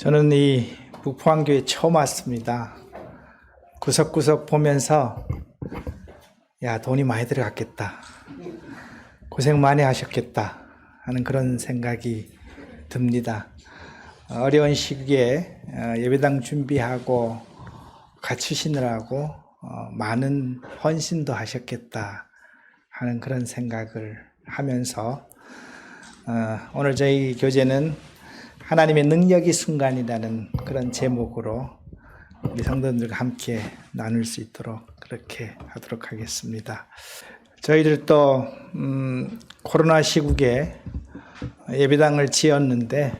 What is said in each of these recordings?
저는 이 북포항교회 처음 왔습니다. 구석구석 보면서 야, 돈이 많이 들어갔겠다, 고생 많이 하셨겠다 하는 그런 생각이 듭니다. 어려운 시기에 예배당 준비하고 갖추시느라고 많은 헌신도 하셨겠다 하는 그런 생각을 하면서 오늘 저희 교제는 하나님의 능력이 순간이라는 그런 제목으로 우리 성도들과 함께 나눌 수 있도록 그렇게 하도록 하겠습니다. 저희들도 코로나 시국에 예배당을 지었는데,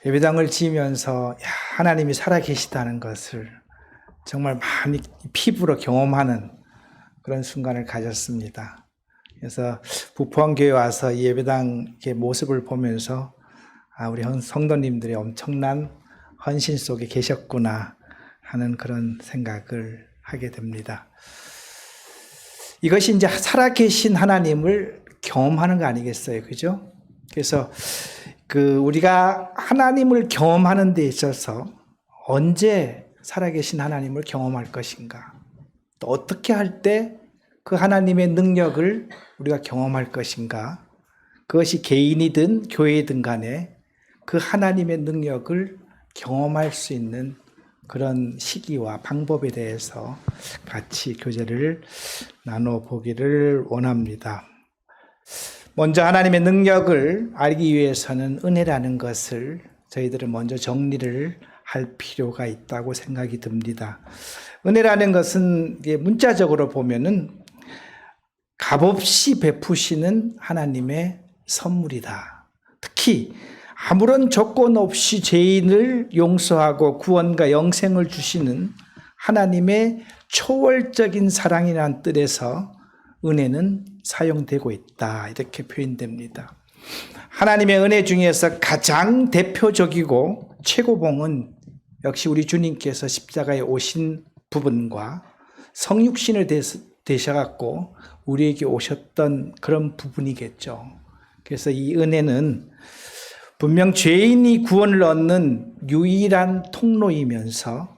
예배당을 지으면서 하나님이 살아계시다는 것을 정말 많이 피부로 경험하는 그런 순간을 가졌습니다. 그래서 북포항교회 와서 이 예배당의 모습을 보면서 우리 성도님들이 엄청난 헌신 속에 계셨구나 하는 그런 생각을 하게 됩니다. 이것이 이제 살아계신 하나님을 경험하는 거 아니겠어요? 그죠? 그래서 우리가 하나님을 경험하는 데 있어서 언제 살아계신 하나님을 경험할 것인가? 또 어떻게 할 때 그 하나님의 능력을 우리가 경험할 것인가? 그것이 개인이든 교회이든 간에 그 하나님의 능력을 경험할 수 있는 그런 시기와 방법에 대해서 같이 교제를 나눠보기를 원합니다. 먼저 하나님의 능력을 알기 위해서는 은혜라는 것을 저희들은 먼저 정리를 할 필요가 있다고 생각이 듭니다. 은혜라는 것은 문자적으로 보면은 값없이 베푸시는 하나님의 선물이다. 특히 아무런 조건 없이 죄인을 용서하고 구원과 영생을 주시는 하나님의 초월적인 사랑이라는 뜻에서 은혜는 사용되고 있다, 이렇게 표현됩니다. 하나님의 은혜 중에서 가장 대표적이고 최고봉은 역시 우리 주님께서 십자가에 오신 부분과 성육신을 되셔갖고 우리에게 오셨던 그런 부분이겠죠. 그래서 이 은혜는 분명 죄인이 구원을 얻는 유일한 통로이면서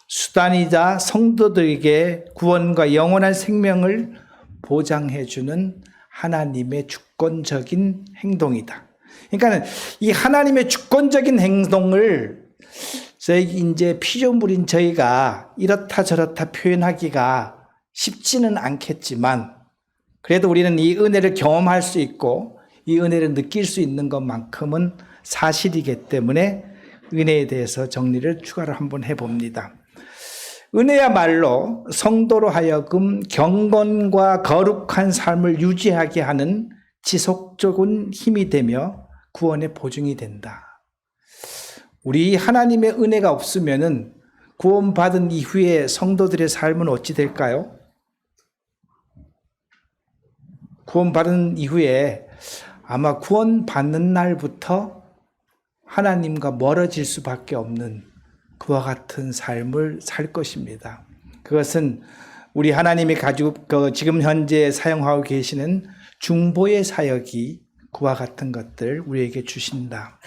수단이자 성도들에게 구원과 영원한 생명을 보장해주는 하나님의 주권적인 행동이다. 그러니까 이 하나님의 주권적인 행동을 저희 이제 피조물인 저희가 이렇다 저렇다 표현하기가 쉽지는 않겠지만, 그래도 우리는 이 은혜를 경험할 수 있고 이 은혜를 느낄 수 있는 것만큼은 사실이기 때문에 은혜에 대해서 정리를 추가로 한번 해봅니다. 은혜야말로 성도로 하여금 경건과 거룩한 삶을 유지하게 하는 지속적인 힘이 되며 구원의 보증이 된다. 우리 하나님의 은혜가 없으면은 구원받은 이후에 성도들의 삶은 어찌 될까요? 구원받은 이후에 아마 구원받는 날부터 하나님과 멀어질 수밖에 없는 그와 같은 삶을 살 것입니다. 그것은 우리 하나님이 가지고 지금 현재 사용하고 계시는 중보의 사역이 그와 같은 것들 우리에게 주신다.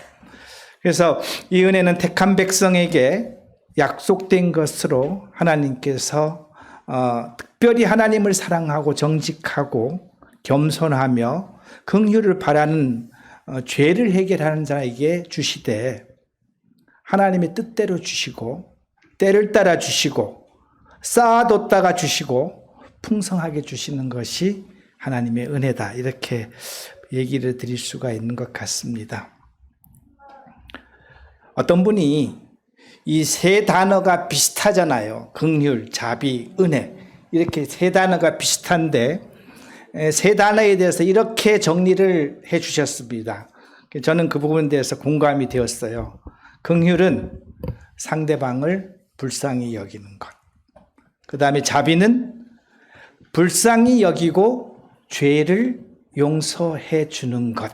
그래서 이 은혜는 택한 백성에게 약속된 것으로 하나님께서 특별히 하나님을 사랑하고 정직하고 겸손하며 긍휼을 바라는 죄를 해결하는 자에게 주시되, 하나님의 뜻대로 주시고 때를 따라 주시고 쌓아뒀다가 주시고 풍성하게 주시는 것이 하나님의 은혜다, 이렇게 얘기를 드릴 수가 있는 것 같습니다. 어떤 분이 이 세 단어가 비슷하잖아요. 긍휼, 자비, 은혜, 이렇게 세 단어가 비슷한데 세 단어에 대해서 이렇게 정리를 해 주셨습니다. 저는 그 부분에 대해서 공감이 되었어요. 긍휼은 상대방을 불쌍히 여기는 것. 그 다음에 자비는 불쌍히 여기고 죄를 용서해 주는 것.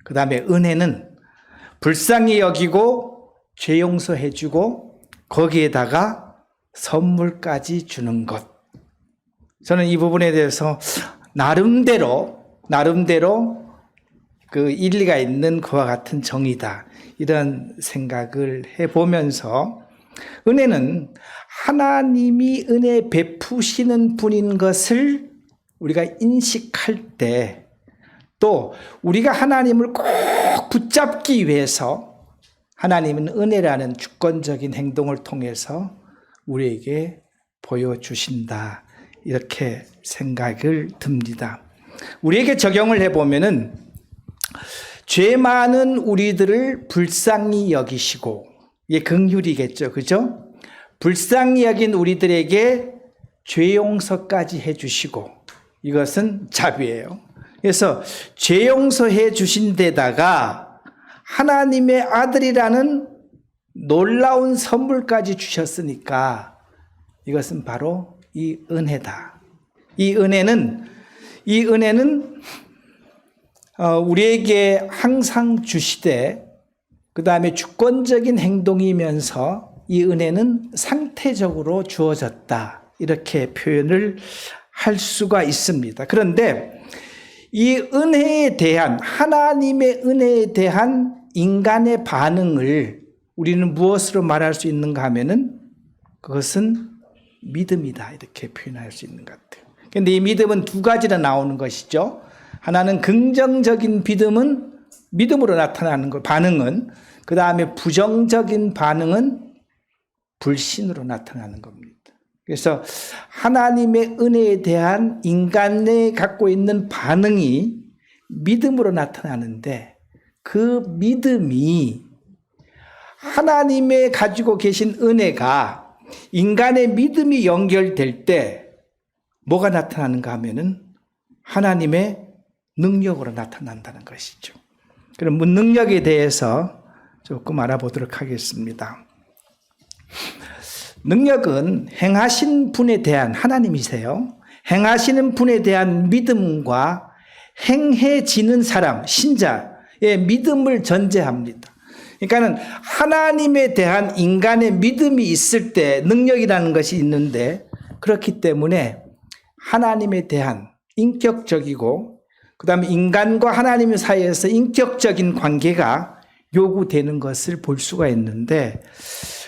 그 다음에 은혜는 불쌍히 여기고 죄 용서해 주고 거기에다가 선물까지 주는 것. 저는 이 부분에 대해서 나름대로 그 일리가 있는 그와 같은 정의다. 이런 생각을 해보면서 은혜는 하나님이 은혜 베푸시는 분인 것을 우리가 인식할 때 또 우리가 하나님을 꼭 붙잡기 위해서 하나님은 은혜라는 주권적인 행동을 통해서 우리에게 보여주신다. 이렇게 생각을 듭니다. 우리에게 적용을 해보면은 죄 많은 우리들을 불쌍히 여기시고, 이게 긍휼이겠죠. 그죠? 불쌍히 여긴 우리들에게 죄 용서까지 해주시고, 이것은 자비예요. 그래서 죄 용서해 주신 데다가 하나님의 아들이라는 놀라운 선물까지 주셨으니까 이것은 바로 이 은혜다. 이 은혜는 우리에게 항상 주시되 그 다음에 주권적인 행동이면서 이 은혜는 상태적으로 주어졌다. 이렇게 표현을 할 수가 있습니다. 그런데 이 은혜에 대한, 하나님의 은혜에 대한 인간의 반응을 우리는 무엇으로 말할 수 있는가 하면은 그것은 믿음이다. 이렇게 표현할 수 있는 것 같아요. 그런데 이 믿음은 두 가지로 나오는 것이죠. 하나는 긍정적인 믿음으로 나타나는 것, 반응은. 그 다음에 부정적인 반응은 불신으로 나타나는 겁니다. 그래서 하나님의 은혜에 대한 인간의 갖고 있는 반응이 믿음으로 나타나는데 그 믿음이 하나님의 가지고 계신 은혜가 인간의 믿음이 연결될 때 뭐가 나타나는가 하면은 하나님의 능력으로 나타난다는 것이죠. 그럼 능력에 대해서 조금 알아보도록 하겠습니다. 능력은 행하신 분에 대한, 하나님이세요. 행하시는 분에 대한 믿음과 행해지는 사람, 신자의 믿음을 전제합니다. 그러니까는 하나님에 대한 인간의 믿음이 있을 때 능력이라는 것이 있는데, 그렇기 때문에 하나님에 대한 인격적이고 그 다음에 인간과 하나님 사이에서 인격적인 관계가 요구되는 것을 볼 수가 있는데,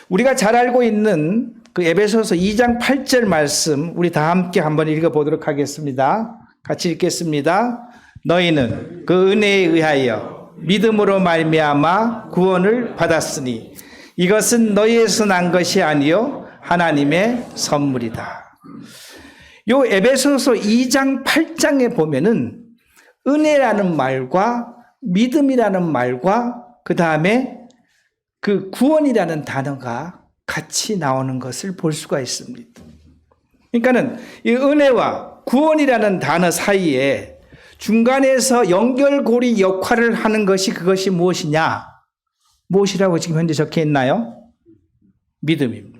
우리가 잘 알고 있는 그 에베소서 2장 8절 말씀 우리 다 함께 한번 읽어보도록 하겠습니다. 같이 읽겠습니다. 너희는 그 은혜에 의하여 믿음으로 말미암아 구원을 받았으니 이것은 너희에서 난 것이 아니요 하나님의 선물이다. 요 에베소서 2장 8장에 보면은 은혜라는 말과 믿음이라는 말과 그 다음에 그 구원이라는 단어가 같이 나오는 것을 볼 수가 있습니다. 그러니까는 이 은혜와 구원이라는 단어 사이에 중간에서 연결고리 역할을 하는 것이 그것이 무엇이냐? 무엇이라고 지금 현재 적혀 있나요? 믿음입니다.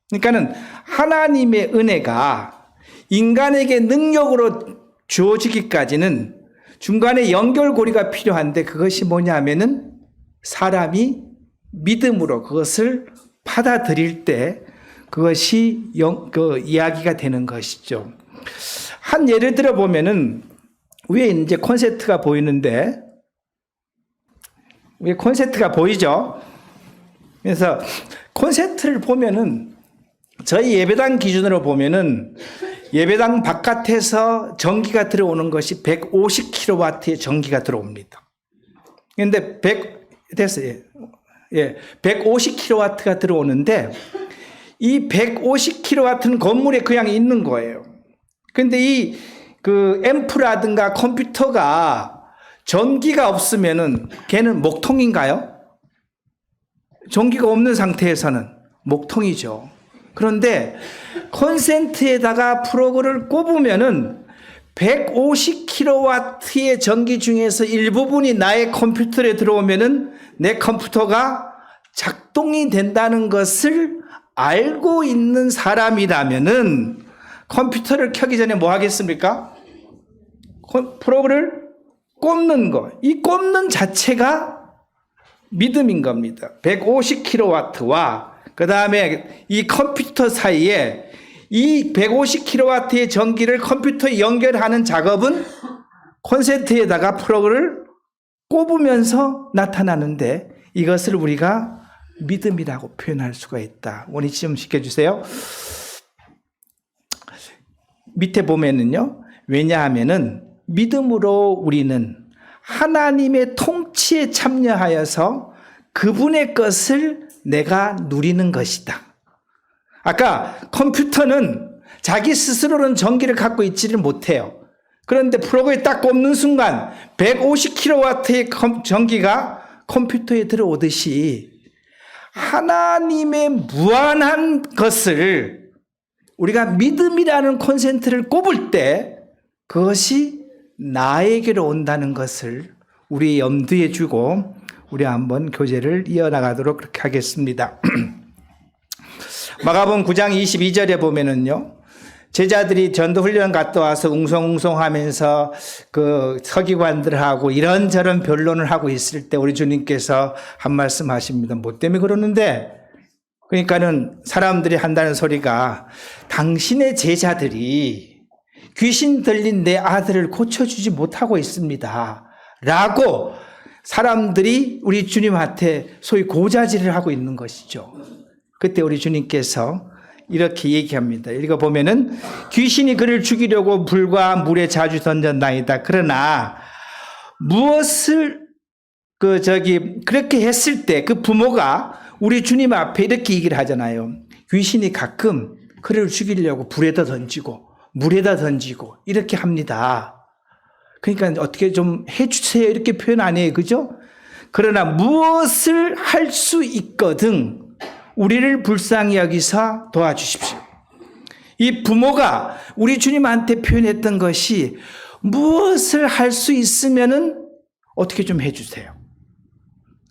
그러니까는 하나님의 은혜가 인간에게 능력으로 주어지기까지는 중간에 연결고리가 필요한데 그것이 뭐냐 하면은 사람이 믿음으로 그것을 받아들일 때 그것이 이야기가 되는 것이죠. 한 예를 들어 보면은 위에 이제 콘센트가 보이는데, 위에 콘센트가 보이죠? 그래서 콘센트를 보면은 저희 예배당 기준으로 보면은 예배당 바깥에서 전기가 들어오는 것이 150kW의 전기가 들어옵니다. 그런데 됐어요. 예, 150kW가 들어오는데 이 150kW는 건물에 그냥 있는 거예요. 근데 이 그 앰프라든가 컴퓨터가 전기가 없으면은 걔는 목통인가요? 전기가 없는 상태에서는 목통이죠. 그런데 콘센트에다가 플러그를 꼽으면은 150kW의 전기 중에서 일부분이 나의 컴퓨터에 들어오면은 내 컴퓨터가 작동이 된다는 것을 알고 있는 사람이라면은 컴퓨터를 켜기 전에 뭐 하겠습니까? 플러그를 꼽는 거. 이 꼽는 자체가 믿음인 겁니다. 150kW와 그 다음에 이 컴퓨터 사이에 이 150kW의 전기를 컴퓨터에 연결하는 작업은 콘센트에다가 플러그를 꼽으면서 나타나는데 이것을 우리가 믿음이라고 표현할 수가 있다. 원희 좀 시켜주세요. 밑에 보면은요. 왜냐하면은 믿음으로 우리는 하나님의 통치에 참여하여서 그분의 것을 내가 누리는 것이다. 아까 컴퓨터는 자기 스스로는 전기를 갖고 있지를 못해요. 그런데 플러그에 딱 꼽는 순간 150kW의 전기가 컴퓨터에 들어오듯이 하나님의 무한한 것을 우리가 믿음이라는 콘센트를 꼽을 때 그것이 나에게로 온다는 것을 우리 염두에 두고 우리 한번 교제를 이어나가도록 그렇게 하겠습니다. 마가복음 9장 22절에 보면은요. 제자들이 전도훈련 갔다 와서 웅성웅성하면서 그 서기관들하고 이런저런 변론을 하고 있을 때 우리 주님께서 한 말씀 하십니다. 뭐 때문에 그러는데? 그러니까는 사람들이 한다는 소리가 당신의 제자들이 귀신 들린 내 아들을 고쳐주지 못하고 있습니다. 라고 사람들이 우리 주님한테 소위 고자질을 하고 있는 것이죠. 그때 우리 주님께서 이렇게 얘기합니다. 읽어보면은 귀신이 그를 죽이려고 불과 물에 자주 던졌나이다. 그러나 무엇을 그렇게 했을 때 그 부모가 우리 주님 앞에 이렇게 얘기를 하잖아요. 귀신이 가끔 그를 죽이려고 불에다 던지고 물에다 던지고 이렇게 합니다. 그러니까 어떻게 좀 해주세요 이렇게 표현 안 해요. 그죠? 그러나 무엇을 할 수 있거든 우리를 불쌍히 여기서 도와주십시오. 이 부모가 우리 주님한테 표현했던 것이 무엇을 할 수 있으면은 어떻게 좀 해주세요.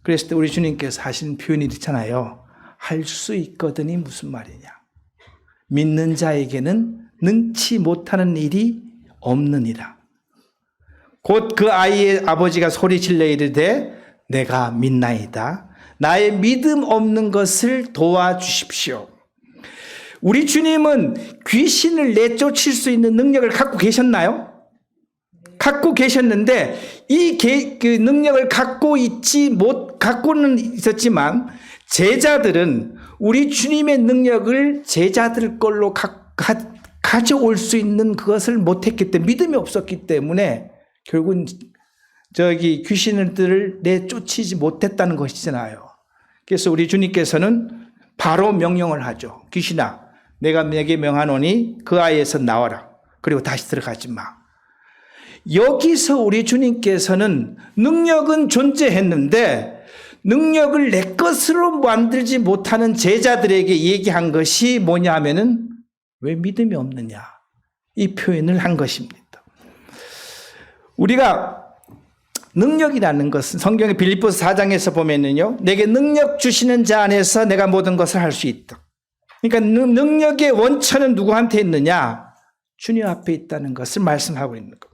그랬을 때 우리 주님께서 하신 표현이 있잖아요. 할 수 있거든이 무슨 말이냐. 믿는 자에게는 능치 못하는 일이 없느니라. 곧 그 아이의 아버지가 소리질러 이르되 내가 믿나이다. 나의 믿음 없는 것을 도와주십시오. 우리 주님은 귀신을 내쫓을 수 있는 능력을 갖고 계셨나요? 갖고 계셨는데 그 능력을 갖고는 있었지만 제자들은 우리 주님의 능력을 제자들 걸로 가져올 수 있는 그것을 못했기 때문에 믿음이 없었기 때문에 결국은 귀신들을 내쫓지 못했다는 것이잖아요. 그래서 우리 주님께서는 바로 명령을 하죠. 귀신아, 내가 내게 명하노니 그 아이에서 나와라. 그리고 다시 들어가지 마. 여기서 우리 주님께서는 능력은 존재했는데 능력을 내 것으로 만들지 못하는 제자들에게 얘기한 것이 뭐냐 하면은 왜 믿음이 없느냐. 이 표현을 한 것입니다. 우리가 능력이라는 것은 성경의 빌립보서 4장에서 보면은요, 내게 능력 주시는 자 안에서 내가 모든 것을 할 수 있다. 그러니까 능력의 원천은 누구한테 있느냐? 주님 앞에 있다는 것을 말씀하고 있는 겁니다.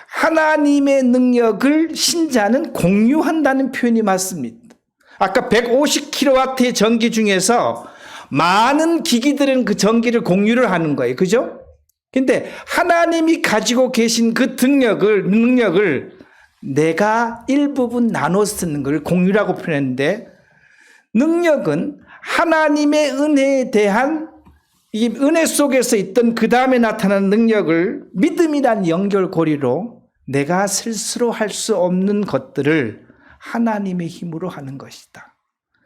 하나님의 능력을 신자는 공유한다는 표현이 맞습니다. 아까 150kW의 전기 중에서 많은 기기들은 그 전기를 공유를 하는 거예요. 그죠? 근데 하나님이 가지고 계신 그 능력을 내가 일부분 나눠 쓰는 걸 공유라고 표현했는데 능력은 하나님의 은혜에 대한 이 은혜 속에서 있던 그 다음에 나타나는 능력을 믿음이란 연결고리로 내가 스스로 할 수 없는 것들을 하나님의 힘으로 하는 것이다.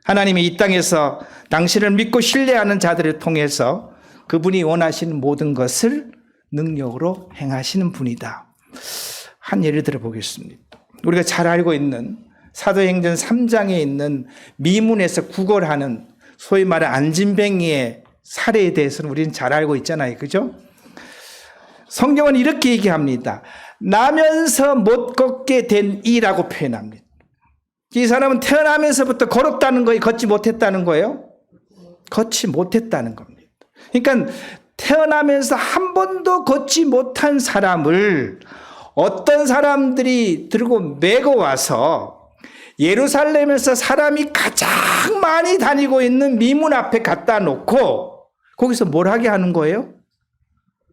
하나님이 이 땅에서 당신을 믿고 신뢰하는 자들을 통해서 그분이 원하시는 모든 것을 능력으로 행하시는 분이다. 한 예를 들어 보겠습니다. 우리가 잘 알고 있는 사도행전 3장에 있는 미문에서 구걸하는 소위 말하는 안진뱅이의 사례에 대해서는 우리는 잘 알고 있잖아요. 그죠? 성경은 이렇게 얘기합니다. 나면서 못 걷게 된 이라고 표현합니다. 이 사람은 태어나면서부터 걸었다는 거예요? 걷지 못했다는 거예요? 걷지 못했다는 겁니다. 그러니까 태어나면서 한 번도 걷지 못한 사람을 어떤 사람들이 들고 메고 와서 예루살렘에서 사람이 가장 많이 다니고 있는 미문 앞에 갖다 놓고 거기서 뭘 하게 하는 거예요?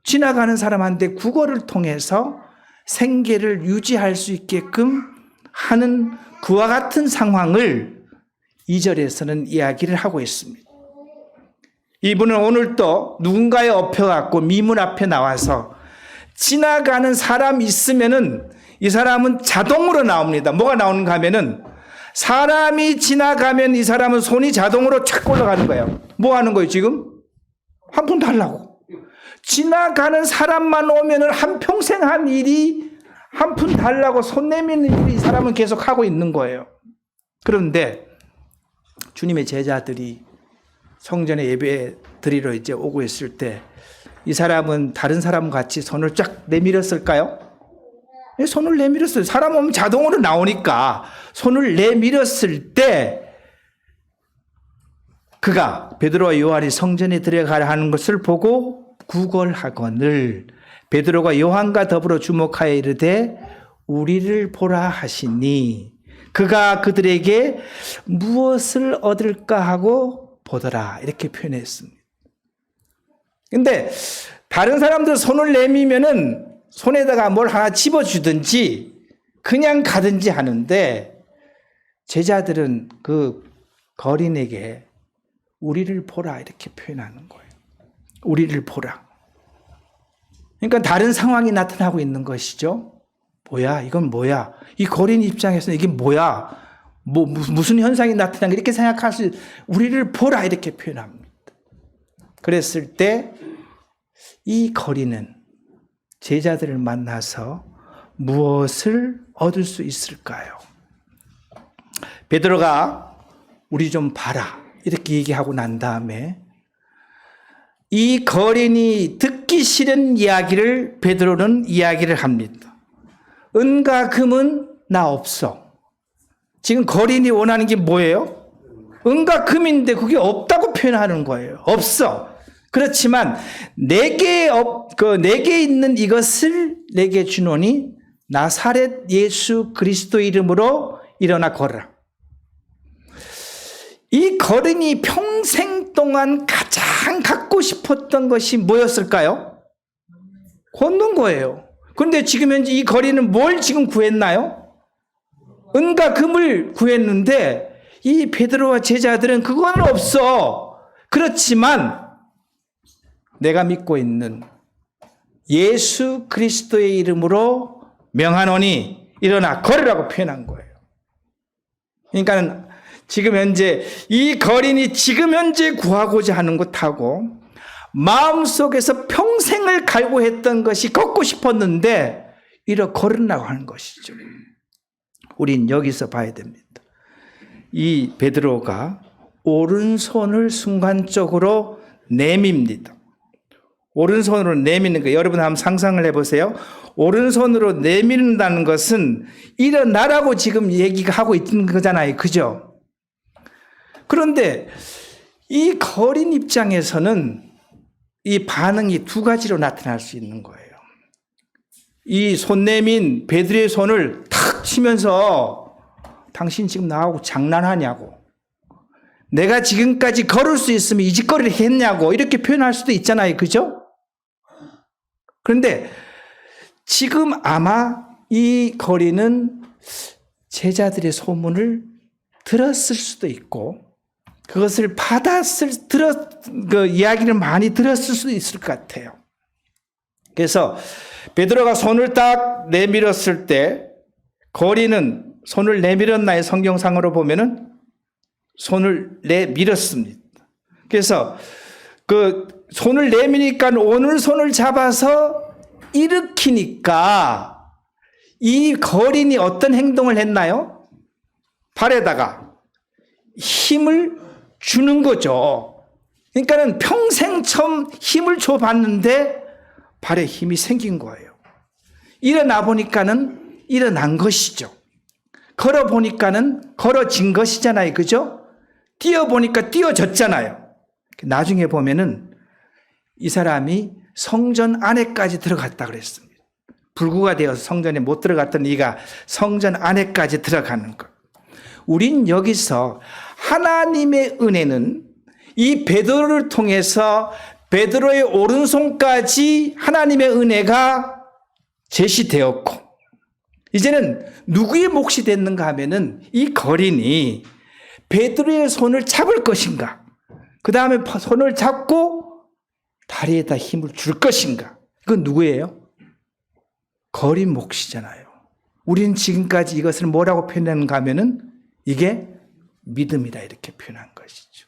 지나가는 사람한테 국어를 통해서 생계를 유지할 수 있게끔 하는 그와 같은 상황을 2절에서는 이야기를 하고 있습니다. 이분은 오늘 또 누군가에 엎혀갖고 미문 앞에 나와서 지나가는 사람이 있으면은 이 사람은 자동으로 나옵니다. 뭐가 나오는가 하면은 사람이 지나가면 이 사람은 손이 자동으로 착 올라가는 거예요. 뭐 하는 거예요, 지금? 한 푼 달라고. 지나가는 사람만 오면은 한평생 한 일이 한 푼 달라고 손 내미는 일이 이 사람은 계속 하고 있는 거예요. 그런데 주님의 제자들이 성전에 예배 드리러 이제 오고 있을 때 이 사람은 다른 사람 같이 손을 쫙 내밀었을까요? 손을 내밀었어요. 사람 오면 자동으로 나오니까 손을 내밀었을 때 그가 베드로와 요한이 성전에 들어가야 하는 것을 보고 구걸하거늘 베드로가 요한과 더불어 주목하여 이르되 우리를 보라 하시니 그가 그들에게 무엇을 얻을까 하고 보더라 이렇게 표현했습니다. 근데 다른 사람들 손을 내미면은 손에다가 뭘 하나 집어주든지 그냥 가든지 하는데 제자들은 그 거린에게 우리를 보라 이렇게 표현하는 거예요. 우리를 보라. 그러니까 다른 상황이 나타나고 있는 것이죠. 뭐야? 이건 뭐야? 이 거린 입장에서는 이게 뭐야? 무슨 현상이 나타난 게 이렇게 생각할 수 우리를 보라 이렇게 표현합니다. 그랬을 때 이 거린은 제자들을 만나서 무엇을 얻을 수 있을까요? 베드로가 우리 좀 봐라 이렇게 얘기하고 난 다음에 이 거린이 듣기 싫은 이야기를 베드로는 이야기를 합니다. 은과 금은 나 없어. 지금 거린이 원하는 게 뭐예요? 은과 금인데 그게 없다고 표현하는 거예요. 없어. 그렇지만 내게 있는 이것을 내게 주노니 나사렛 예수 그리스도 이름으로 일어나 걸어라. 이 거린이 평생 동안 가장 갖고 싶었던 것이 뭐였을까요? 걷는 거예요. 그런데 지금 현재 이 거린은 뭘 지금 구했나요? 은과 금을 구했는데 이 베드로와 제자들은 그건 없어. 그렇지만 내가 믿고 있는 예수 그리스도의 이름으로 명하노니 일어나 걸으라고 표현한 거예요. 그러니까 지금 현재 이 거린이 지금 현재 구하고자 하는 것하고 마음속에서 평생을 갈구했던 것이 걷고 싶었는데 이렇게 걸으라고 하는 것이죠. 우린 여기서 봐야 됩니다. 이 베드로가 오른손을 순간적으로 내밉니다. 오른손으로 내미는 거 여러분 한번 상상을 해보세요. 오른손으로 내밀는다는 것은 일어나라고 지금 얘기가 하고 있는 거잖아요. 그죠? 그런데 이 거린 입장에서는 이 반응이 두 가지로 나타날 수 있는 거예요. 이 손 내민 베드로의 손을 탁 치면서 당신 지금 나하고 장난하냐고, 내가 지금까지 걸을 수 있으면 이 짓거리를 했냐고 이렇게 표현할 수도 있잖아요. 그죠? 그런데 지금 아마 이 거린은 제자들의 소문을 들었을 수도 있고 그것을 그 이야기를 많이 들었을 수도 있을 것 같아요. 그래서 베드로가 손을 딱 내밀었을 때 거린은 손을 내밀었나요? 성경상으로 보면은 손을 내밀었습니다. 그래서 그 손을 내미니까 오늘 손을 잡아서 일으키니까 이 거린이 어떤 행동을 했나요? 발에다가 힘을 주는 거죠. 그러니까는 평생 처음 힘을 줘봤는데 발에 힘이 생긴 거예요. 일어나 보니까는 일어난 것이죠. 걸어 보니까는 걸어진 것이잖아요. 그죠? 뛰어 보니까 뛰어졌잖아요. 나중에 보면은 이 사람이 성전 안에까지 들어갔다 그랬습니다. 불구가 되어서 성전에 못 들어갔던 이가 성전 안에까지 들어가는 것. 우린 여기서 하나님의 은혜는 이 베드로를 통해서 베드로의 오른손까지 하나님의 은혜가 제시되었고 이제는 누구의 몫이 됐는가 하면은 이 거린이 베드로의 손을 잡을 것인가, 그 다음에 손을 잡고 다리에다 힘을 줄 것인가. 이건 누구예요? 거린 몫이잖아요. 우리는 지금까지 이것을 뭐라고 표현하는가 하면은 이게 믿음이다 이렇게 표현한 것이죠.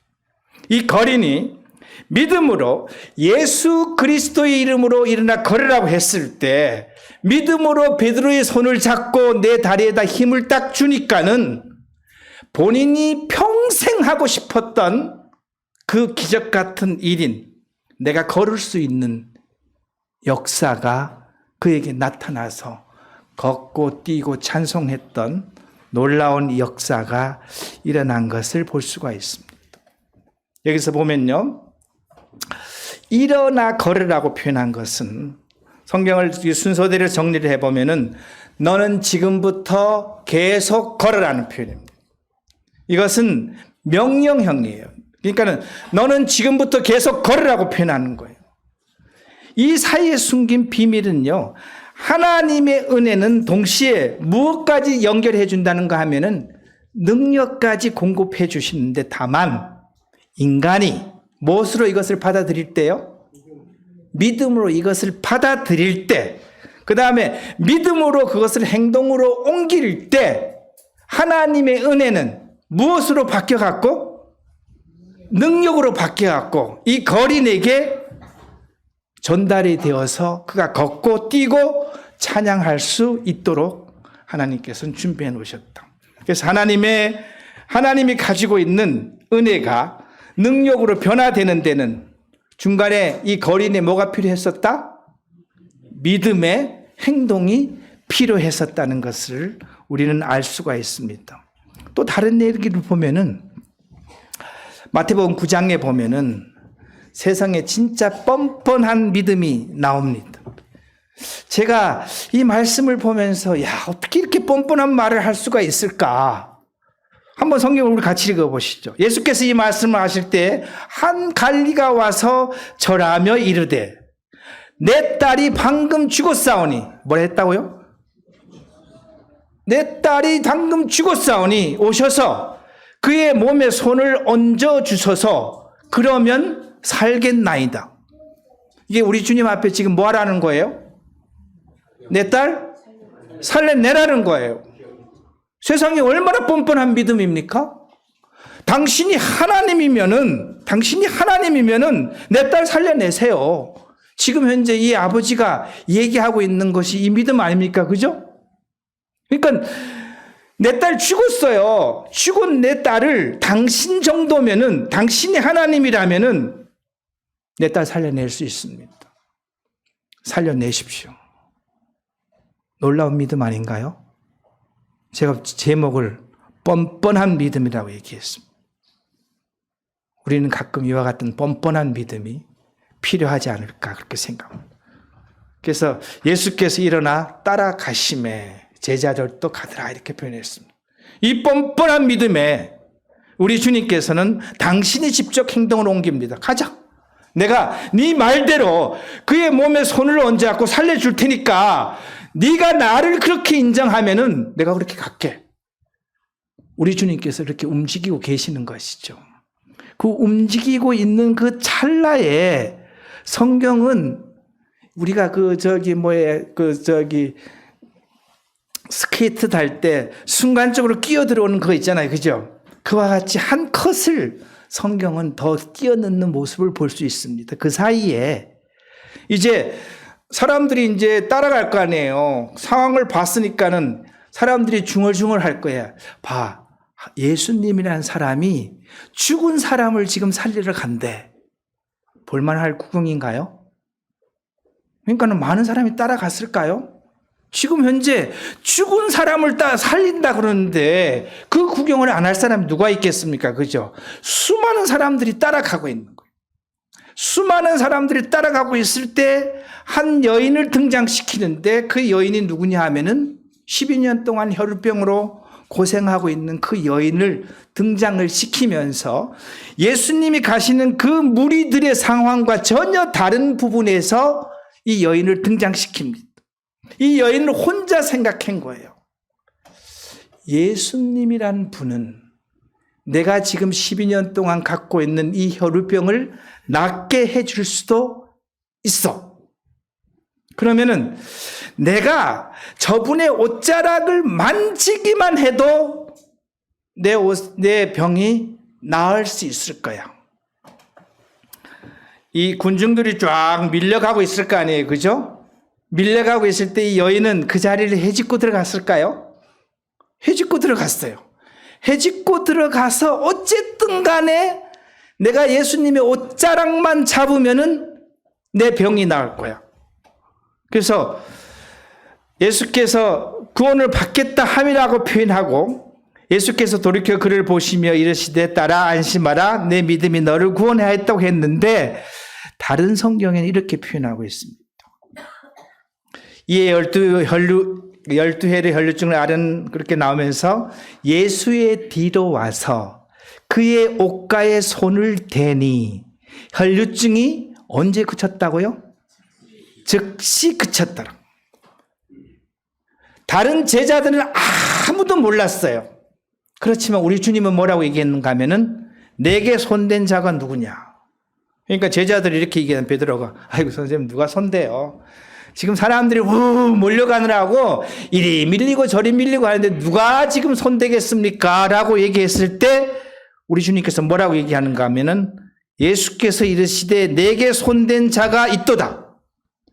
이 거린이 믿음으로 예수 그리스도의 이름으로 일어나 걸으라고 했을 때 믿음으로 베드로의 손을 잡고 내 다리에다 힘을 딱 주니까는 본인이 평생 하고 싶었던 그 기적 같은 일인 내가 걸을 수 있는 역사가 그에게 나타나서 걷고 뛰고 찬송했던 놀라운 역사가 일어난 것을 볼 수가 있습니다. 여기서 보면요, 일어나 걸으라고 표현한 것은 성경을 순서대로 정리를 해보면은 너는 지금부터 계속 걸으라는 표현입니다. 이것은 명령형이에요. 그러니까는 너는 지금부터 계속 걸으라고 표현하는 거예요. 이 사이에 숨긴 비밀은요, 하나님의 은혜는 동시에 무엇까지 연결해 준다는가 하면은 능력까지 공급해 주시는데, 다만 인간이 무엇으로 이것을 받아들일 때요? 믿음으로 이것을 받아들일 때, 그 다음에 믿음으로 그것을 행동으로 옮길 때 하나님의 은혜는 무엇으로 바뀌어갖고? 능력으로 바뀌어갖고 이 거린에게 전달이 되어서 그가 걷고 뛰고 찬양할 수 있도록 하나님께서는 준비해 놓으셨다. 그래서 하나님이 가지고 있는 은혜가 능력으로 변화되는 데는 중간에 이 거린에 뭐가 필요했었다? 믿음의 행동이 필요했었다는 것을 우리는 알 수가 있습니다. 또 다른 얘기를 보면은 마태복음 9장에 보면은 세상에 진짜 뻔뻔한 믿음이 나옵니다. 제가 이 말씀을 보면서 어떻게 이렇게 뻔뻔한 말을 할 수가 있을까? 한번 성경을 우리 같이 읽어보시죠. 예수께서 이 말씀을 하실 때 한 관리가 와서 절하며 이르되 내 딸이 방금 죽었사오니, 뭐라 했다고요? 내 딸이 방금 죽었사오니 오셔서 그의 몸에 손을 얹어 주소서, 그러면 살겠나이다. 이게 우리 주님 앞에 지금 뭐 하라는 거예요? 내 딸 살려내라는 거예요. 세상에 얼마나 뻔뻔한 믿음입니까? 당신이 하나님이면은 내 딸 살려내세요. 지금 현재 이 아버지가 얘기하고 있는 것이 이 믿음 아닙니까? 그죠? 그러니까 내 딸 죽었어요. 죽은 내 딸을 당신 정도면은, 당신이 하나님이라면은 내 딸 살려낼 수 있습니다. 살려내십시오. 놀라운 믿음 아닌가요? 제가 제목을 뻔뻔한 믿음이라고 얘기했습니다. 우리는 가끔 이와 같은 뻔뻔한 믿음이 필요하지 않을까 그렇게 생각합니다. 그래서 예수께서 일어나 따라가심에 제자들도 가더라 이렇게 표현했습니다. 이 뻔뻔한 믿음에 우리 주님께서는 당신이 직접 행동을 옮깁니다. 가자. 내가 네 말대로 그의 몸에 손을 얹어갖고 살려줄 테니까 네가 나를 그렇게 인정하면은 내가 그렇게 갈게. 우리 주님께서 이렇게 움직이고 계시는 것이죠. 그 움직이고 있는 그 찰나에 성경은 우리가 스케이트 탈 때 순간적으로 끼어 들어오는 거 있잖아요. 그죠? 그와 같이 한 컷을 성경은 더 끼어 넣는 모습을 볼 수 있습니다. 그 사이에 이제 사람들이 이제 따라갈 거 아니에요. 상황을 봤으니까는 사람들이 중얼중얼 할 거야. 봐, 예수님이라는 사람이 죽은 사람을 지금 살리러 간대. 볼만할 구경인가요? 그러니까는 많은 사람이 따라갔을까요? 지금 현재 죽은 사람을 살린다 그러는데 그 구경을 안 할 사람이 누가 있겠습니까? 그죠? 수많은 사람들이 따라가고 있는 거예요. 수많은 사람들이 따라가고 있을 때 한 여인을 등장시키는데 그 여인이 누구냐 하면은 12년 동안 혈우병으로 고생하고 있는 그 여인을 등장을 시키면서 예수님이 가시는 그 무리들의 상황과 전혀 다른 부분에서 이 여인을 등장시킵니다. 이 여인을 혼자 생각한 거예요. 예수님이란 분은 내가 지금 12년 동안 갖고 있는 이 혈루병을 낫게 해줄 수도 있어. 그러면은 내가 저분의 옷자락을 만지기만 해도 내 병이 나을 수 있을 거야. 이 군중들이 쫙 밀려가고 있을 거 아니에요. 그죠? 밀려가고 있을 때 이 여인은 그 자리를 헤집고 들어갔을까요? 헤집고 들어갔어요. 헤집고 들어가서 어쨌든 간에 내가 예수님의 옷자락만 잡으면은 내 병이 나을 거야. 그래서 예수께서 구원을 받겠다 함이라고 표현하고 예수께서 돌이켜 그를 보시며 이르시되 딸아 안심하라 내 믿음이 너를 구원하였다고 했는데 다른 성경에는 이렇게 표현하고 있습니다. 이에 12회의 혈루증을 앓은 그렇게 나오면서 예수의 뒤로 와서 그의 옷가에 손을 대니 혈루증이 언제 그쳤다고요? 즉시 그쳤더라. 다른 제자들은 아무도 몰랐어요. 그렇지만 우리 주님은 뭐라고 얘기했는가 하면은 내게 손댄 자가 누구냐. 그러니까 제자들이 이렇게 얘기하는 베드로가 아이고 선생님 누가 손대요. 지금 사람들이 몰려가느라고 이리 밀리고 저리 밀리고 하는데 누가 지금 손대겠습니까? 라고 얘기했을 때 우리 주님께서 뭐라고 얘기하는가 하면은 예수께서 이르시되 내게 손댄 자가 있도다.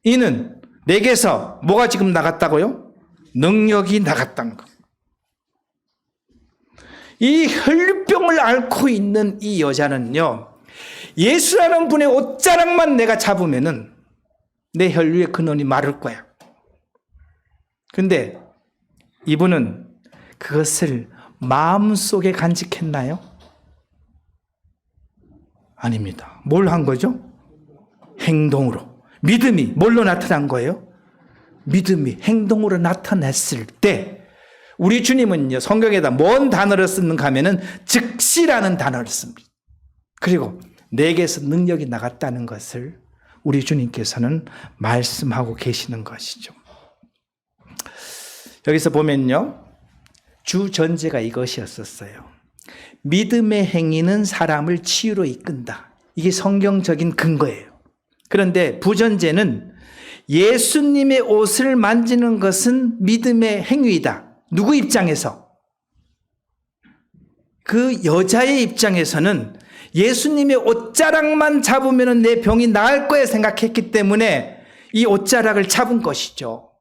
이는 내게서 뭐가 지금 나갔다고요? 능력이 나갔다는 것. 이 혈루병을 앓고 있는 이 여자는요, 예수라는 분의 옷자락만 내가 잡으면은 내 혈류의 근원이 마를 거야. 근데 이분은 그것을 마음속에 간직했나요? 아닙니다. 뭘 한 거죠? 행동으로. 믿음이 뭘로 나타난 거예요? 믿음이 행동으로 나타났을 때 우리 주님은요, 성경에다 뭔 단어를 쓰는가 하면은 즉시라는 단어를 씁니다. 그리고 내게서 능력이 나갔다는 것을 우리 주님께서는 말씀하고 계시는 것이죠. 여기서 보면요, 주 전제가 이것이었었어요. 믿음의 행위는 사람을 치유로 이끈다. 이게 성경적인 근거예요. 그런데 부전제는 예수님의 옷을 만지는 것은 믿음의 행위이다. 누구 입장에서? 그 여자의 입장에서는 예수님의 옷자락만 잡으면 내 병이 나을 거야 생각했기 때문에 이 옷자락을 잡은 것이죠.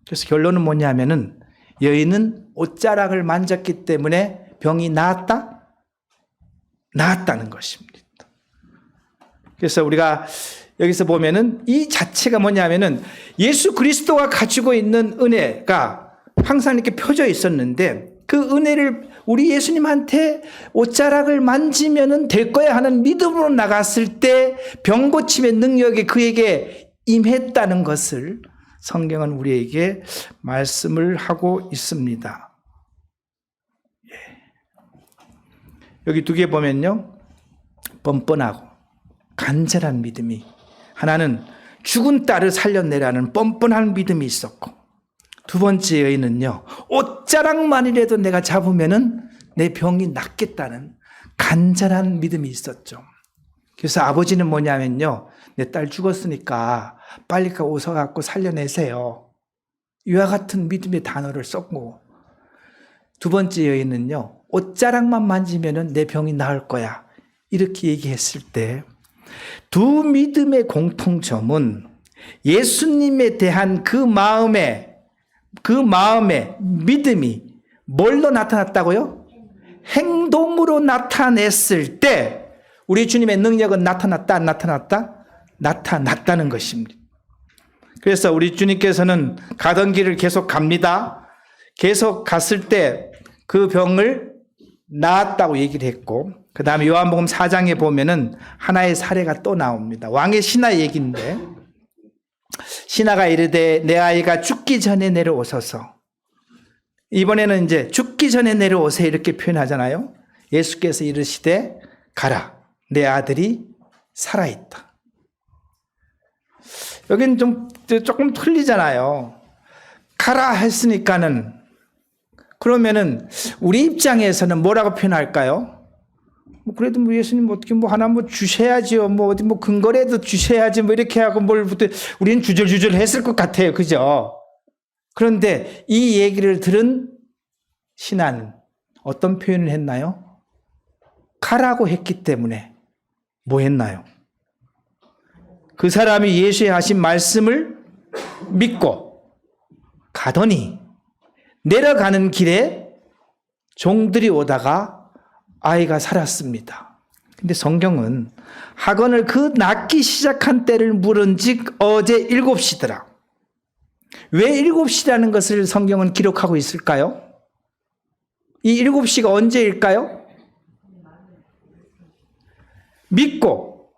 그래서 결론은 뭐냐면은 여인은 옷자락을 만졌기 때문에 병이 나았다? 나았다는 것입니다. 그래서 우리가 여기서 보면은 이 자체가 뭐냐면은 예수 그리스도가 가지고 있는 은혜가 항상 이렇게 펴져 있었는데 그 은혜를 우리 예수님한테 옷자락을 만지면 될 거야 하는 믿음으로 나갔을 때 병 고침의 능력이 그에게 임했다는 것을 성경은 우리에게 말씀을 하고 있습니다. 여기 두 개 보면요, 뻔뻔하고 간절한 믿음이, 하나는 죽은 딸을 살려내라는 뻔뻔한 믿음이 있었고, 두 번째 여인은요, 옷자락만이라도 내가 잡으면은 내 병이 낫겠다는 간절한 믿음이 있었죠. 그래서 아버지는 뭐냐면요, 내 딸 죽었으니까 빨리 그 오셔갖고 살려내세요. 이와 같은 믿음의 단어를 썼고, 두 번째 여인은요, 옷자락만 만지면은 내 병이 나을 거야. 이렇게 얘기했을 때, 두 믿음의 공통점은 예수님에 대한 그 마음의 믿음이 뭘로 나타났다고요? 행동으로 나타냈을 때 우리 주님의 능력은 나타났다, 안 나타났다? 나타났다는 것입니다. 그래서 우리 주님께서는 가던 길을 계속 갑니다. 계속 갔을 때 그 병을 나았다고 얘기를 했고, 그 다음에 요한복음 4장에 보면은 하나의 사례가 또 나옵니다. 왕의 신하 얘기인데, 신하가 이르되 내 아이가 죽기 전에 내려오소서. 이번에는 이제 죽기 전에 내려오세요 이렇게 표현하잖아요. 예수께서 이르시되 가라, 내 아들이 살아있다. 여기는 조금 틀리잖아요. 가라 했으니까는 그러면은 우리 입장에서는 뭐라고 표현할까요? 뭐 그래도 뭐 예수님 어떻게 뭐 하나 뭐 주셔야지요. 뭐 어디 뭐 근거라도 주셔야지 뭐 이렇게 하고 우리는 주절주절 했을 것 같아요. 그죠? 그런데 이 얘기를 들은 신하는 어떤 표현을 했나요? 가라고 했기 때문에 뭐 했나요? 그 사람이 예수의 하신 말씀을 믿고 가더니 내려가는 길에 종들이 오다가 아이가 살았습니다. 근데 성경은 학원을 그 낳기 시작한 때를 물은즉 어제 7시더라. 왜 7시라는 것을 성경은 기록하고 있을까요? 이 7시가 언제일까요? 믿고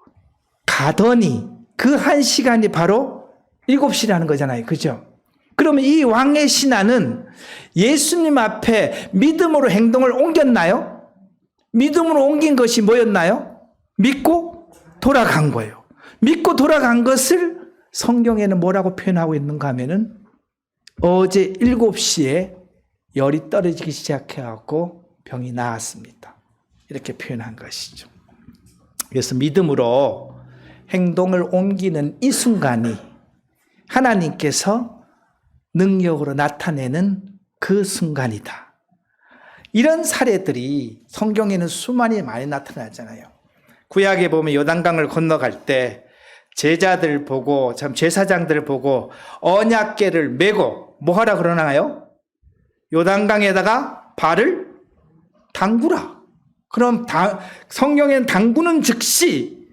가더니 그 한 시간이 바로 7시라는 거잖아요. 그죠? 그러면 이 왕의 신하는 예수님 앞에 믿음으로 행동을 옮겼나요? 믿음으로 옮긴 것이 뭐였나요? 믿고 돌아간 거예요. 믿고 돌아간 것을 성경에는 뭐라고 표현하고 있는가 하면은 어제 7시에 열이 떨어지기 시작해갖고 병이 나았습니다. 이렇게 표현한 것이죠. 그래서 믿음으로 행동을 옮기는 이 순간이 하나님께서 능력으로 나타내는 그 순간이다. 이런 사례들이 성경에는 수많이 많이 나타나잖아요. 구약에 보면 요단강을 건너갈 때 제자들 보고 참 제사장들 보고 언약궤를 메고 뭐 하라 그러나요? 요단강에다가 발을 담그라. 그럼 성경에는 담그는 즉시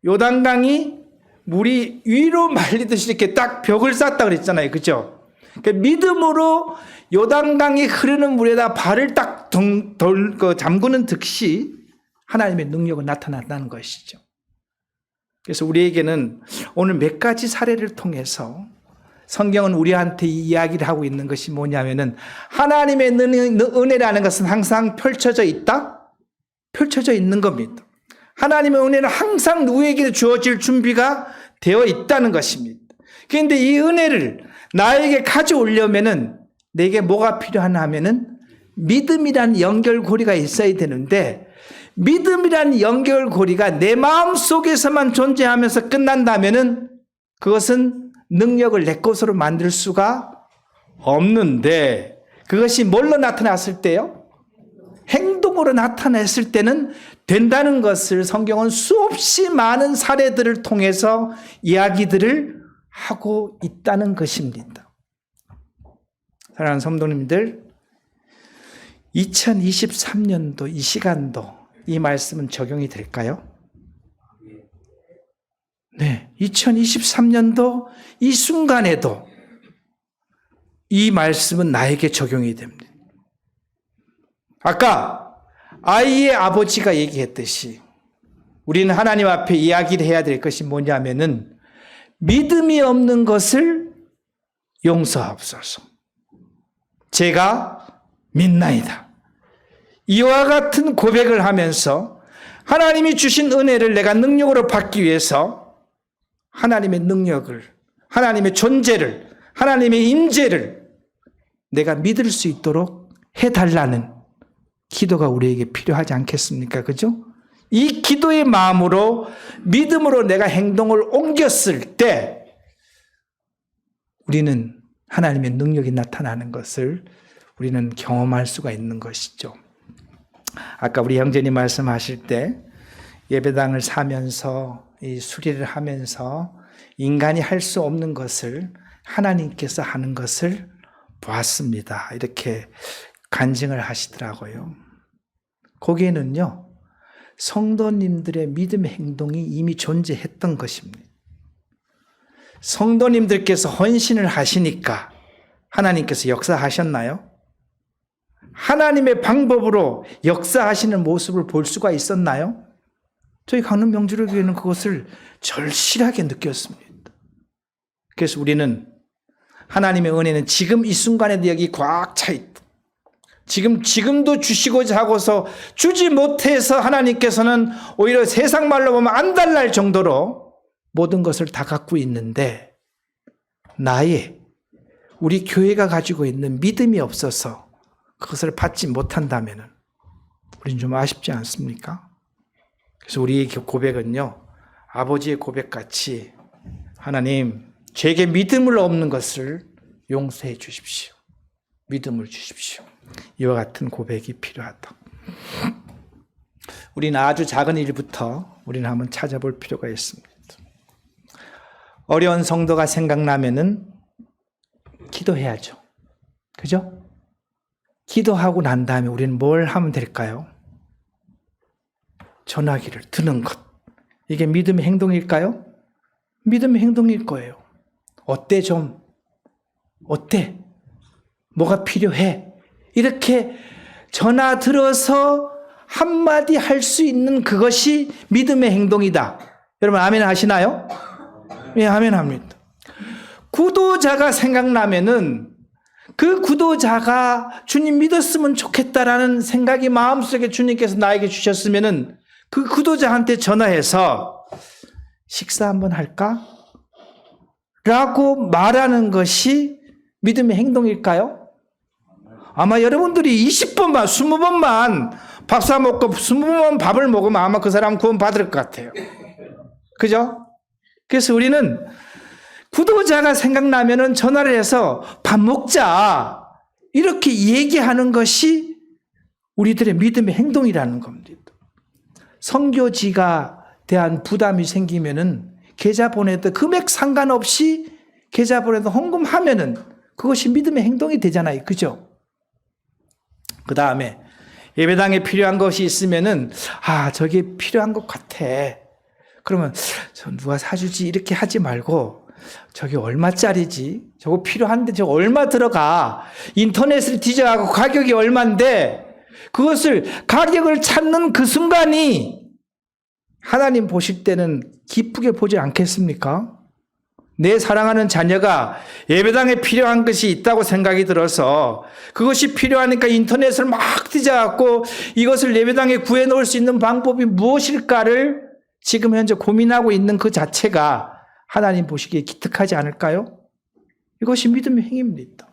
요단강이 물이 위로 말리듯이 이렇게 딱 벽을 쌓았다 그랬잖아요. 그죠? 그러니까 믿음으로 요단강이 흐르는 물에다 발을 딱 잠그는 즉시 하나님의 능력은 나타났다는 것이죠. 그래서 우리에게는 오늘 몇 가지 사례를 통해서 성경은 우리한테 이야기를 하고 있는 것이 뭐냐면은 하나님의 은혜라는 것은 항상 펼쳐져 있다? 펼쳐져 있는 겁니다. 하나님의 은혜는 항상 누구에게 주어질 준비가 되어 있다는 것입니다. 그런데 이 은혜를 나에게 가져오려면은 내게 뭐가 필요하나 하면은 믿음이라는 연결고리가 있어야 되는데 믿음이라는 연결고리가 내 마음 속에서만 존재하면서 끝난다면은 그것은 능력을 내 것으로 만들 수가 없는데 그것이 뭘로 나타났을 때요? 행동으로 나타냈을 때는 된다는 것을 성경은 수없이 많은 사례들을 통해서 이야기들을 하고 있다는 것입니다. 사랑하는 성도님들, 2023년도 이 시간도 이 말씀은 적용이 될까요? 네, 2023년도 이 순간에도 이 말씀은 나에게 적용이 됩니다. 아까 아이의 아버지가 얘기했듯이 우리는 하나님 앞에 이야기를 해야 될 것이 뭐냐면은 믿음이 없는 것을 용서하옵소서. 제가 믿나이다. 이와 같은 고백을 하면서 하나님이 주신 은혜를 내가 능력으로 받기 위해서 하나님의 능력을, 하나님의 존재를, 하나님의 임재를 내가 믿을 수 있도록 해달라는 기도가 우리에게 필요하지 않겠습니까? 그죠? 이 기도의 마음으로 믿음으로 내가 행동을 옮겼을 때 우리는 하나님의 능력이 나타나는 것을 우리는 경험할 수가 있는 것이죠. 아까 우리 형제님 말씀하실 때 예배당을 사면서 이 수리를 하면서 인간이 할 수 없는 것을 하나님께서 하는 것을 보았습니다. 이렇게 간증을 하시더라고요. 거기에는요, 성도님들의 믿음의 행동이 이미 존재했던 것입니다. 성도님들께서 헌신을 하시니까 하나님께서 역사하셨나요? 하나님의 방법으로 역사하시는 모습을 볼 수가 있었나요? 저희 강릉 명주교회는 그것을 절실하게 느꼈습니다. 그래서 우리는 하나님의 은혜는 지금 이 순간에도 여기 꽉 차 있다. 지금도 주시고자 하고서 주지 못해서 하나님께서는 오히려 세상 말로 보면 안달날 정도로 모든 것을 다 갖고 있는데 우리 교회가 가지고 있는 믿음이 없어서 그것을 받지 못한다면 우린 좀 아쉽지 않습니까? 그래서 우리의 고백은요, 아버지의 고백같이 하나님, 제게 믿음을 없는 것을 용서해 주십시오. 믿음을 주십시오. 이와 같은 고백이 필요하다. 우리는 아주 작은 일부터 우리는 한번 찾아볼 필요가 있습니다. 어려운 성도가 생각나면은 기도해야죠. 그죠? 기도하고 난 다음에 우리는 뭘 하면 될까요? 전화기를 드는 것. 이게 믿음의 행동일까요? 믿음의 행동일 거예요. 어때 좀? 어때? 뭐가 필요해? 이렇게 전화 들어서 한마디 할 수 있는 그것이 믿음의 행동이다. 여러분 아멘 하시나요? 예, 아멘 합니다. 구도자가 생각나면은 그 구도자가 주님 믿었으면 좋겠다라는 생각이 마음속에 주님께서 나에게 주셨으면은 그 구도자한테 전화해서 식사 한번 할까? 라고 말하는 것이 믿음의 행동일까요? 아마 여러분들이 20번만, 20번만 밥 사 먹고 20번만 밥을 먹으면 아마 그 사람 구원 받을 것 같아요. 그죠? 그래서 우리는 구도자가 생각나면은 전화를 해서 밥 먹자. 이렇게 얘기하는 것이 우리들의 믿음의 행동이라는 겁니다. 선교지가 대한 부담이 생기면은 계좌 보내도 금액 상관없이 계좌 보내도 헌금하면은 그것이 믿음의 행동이 되잖아요. 그죠? 그 다음에 예배당에 필요한 것이 있으면은 저게 필요한 것 같아. 그러면 누가 사주지 이렇게 하지 말고 저게 얼마짜리지? 저거 필요한데 저거 얼마 들어가? 인터넷을 뒤져가고 가격이 얼마인데 그것을 가격을 찾는 그 순간이 하나님 보실 때는 기쁘게 보지 않겠습니까? 내 사랑하는 자녀가 예배당에 필요한 것이 있다고 생각이 들어서 그것이 필요하니까 인터넷을 막 뒤져갖고 이것을 예배당에 구해놓을 수 있는 방법이 무엇일까를 지금 현재 고민하고 있는 그 자체가 하나님 보시기에 기특하지 않을까요? 이것이 믿음의 행위입니다.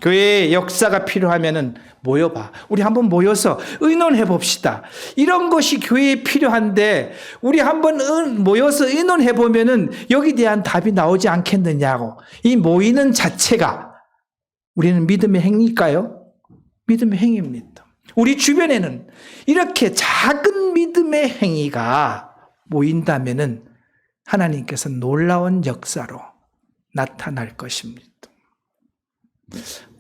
교회에 역사가 필요하면은 모여봐. 우리 한번 모여서 의논해 봅시다. 이런 것이 교회에 필요한데 우리 한번 모여서 의논해 보면은 여기 대한 답이 나오지 않겠느냐고. 이 모이는 자체가 우리는 믿음의 행위일까요? 믿음의 행위입니다. 우리 주변에는 이렇게 작은 믿음의 행위가 모인다면은 하나님께서 놀라운 역사로 나타날 것입니다.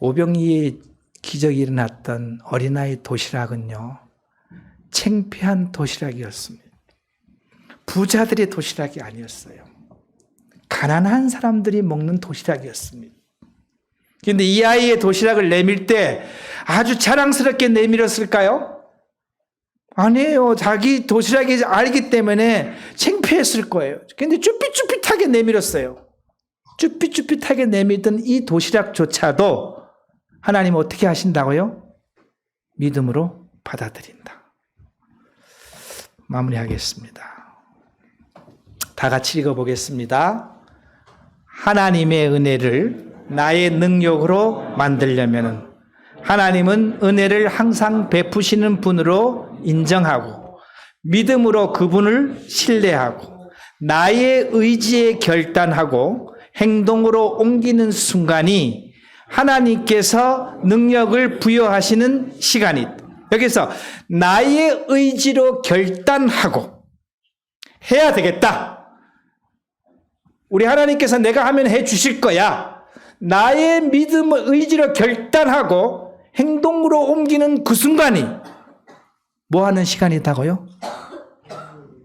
오병이의 기적이 일어났던 어린아이 도시락은요, 창피한 도시락이었습니다. 부자들의 도시락이 아니었어요. 가난한 사람들이 먹는 도시락이었습니다. 그런데 이 아이의 도시락을 내밀 때 아주 자랑스럽게 내밀었을까요? 아니에요. 자기 도시락이 알기 때문에 창피했을 거예요. 근데 쭈삣쭈삣하게 내밀었어요. 쭈삣쭈삣하게 내밀던 이 도시락조차도 하나님 어떻게 하신다고요? 믿음으로 받아들인다. 마무리하겠습니다. 다 같이 읽어보겠습니다. 하나님의 은혜를 나의 능력으로 만들려면 하나님은 은혜를 항상 베푸시는 분으로 인정하고 믿음으로 그분을 신뢰하고 나의 의지에 결단하고 행동으로 옮기는 순간이 하나님께서 능력을 부여하시는 시간이 여기서 나의 의지로 결단하고 해야 되겠다. 우리 하나님께서 내가 하면 해 주실 거야. 나의 믿음을 의지로 결단하고 행동으로 옮기는 그 순간이 뭐 하는 시간이다고요?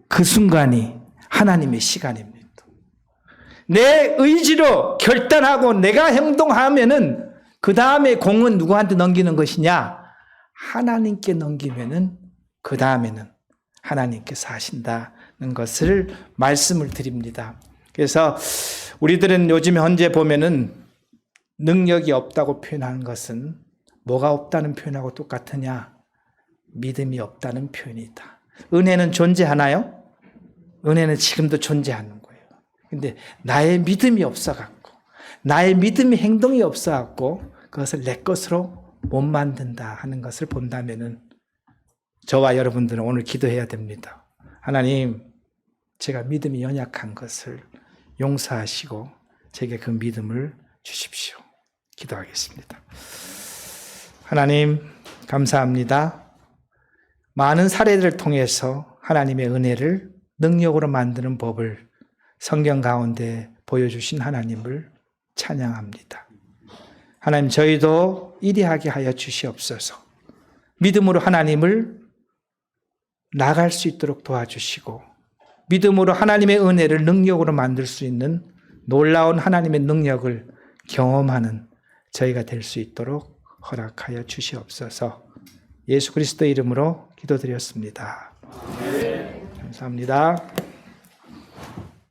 그 순간이 하나님의 시간입니다. 내 의지로 결단하고 내가 행동하면은 그 다음에 공은 누구한테 넘기는 것이냐? 하나님께 넘기면은 그 다음에는 하나님께서 하신다는 것을 말씀을 드립니다. 그래서 우리들은 요즘 현재 보면은 능력이 없다고 표현하는 것은 뭐가 없다는 표현하고 똑같으냐? 믿음이 없다는 표현이다. 은혜는 존재하나요? 은혜는 지금도 존재하는 거예요. 근데 나의 믿음이 없어갖고, 나의 믿음의 행동이 없어갖고, 그것을 내 것으로 못 만든다 하는 것을 본다면은 저와 여러분들은 오늘 기도해야 됩니다. 하나님, 제가 믿음이 연약한 것을 용서하시고 제게 그 믿음을 주십시오. 기도하겠습니다. 하나님, 감사합니다. 많은 사례들을 통해서 하나님의 은혜를 능력으로 만드는 법을 성경 가운데 보여주신 하나님을 찬양합니다. 하나님, 저희도 이리하게 하여 주시옵소서. 믿음으로 하나님을 나갈 수 있도록 도와주시고 믿음으로 하나님의 은혜를 능력으로 만들 수 있는 놀라운 하나님의 능력을 경험하는 저희가 될 수 있도록 허락하여 주시옵소서. 예수 그리스도의 이름으로 기도드렸습니다. 감사합니다.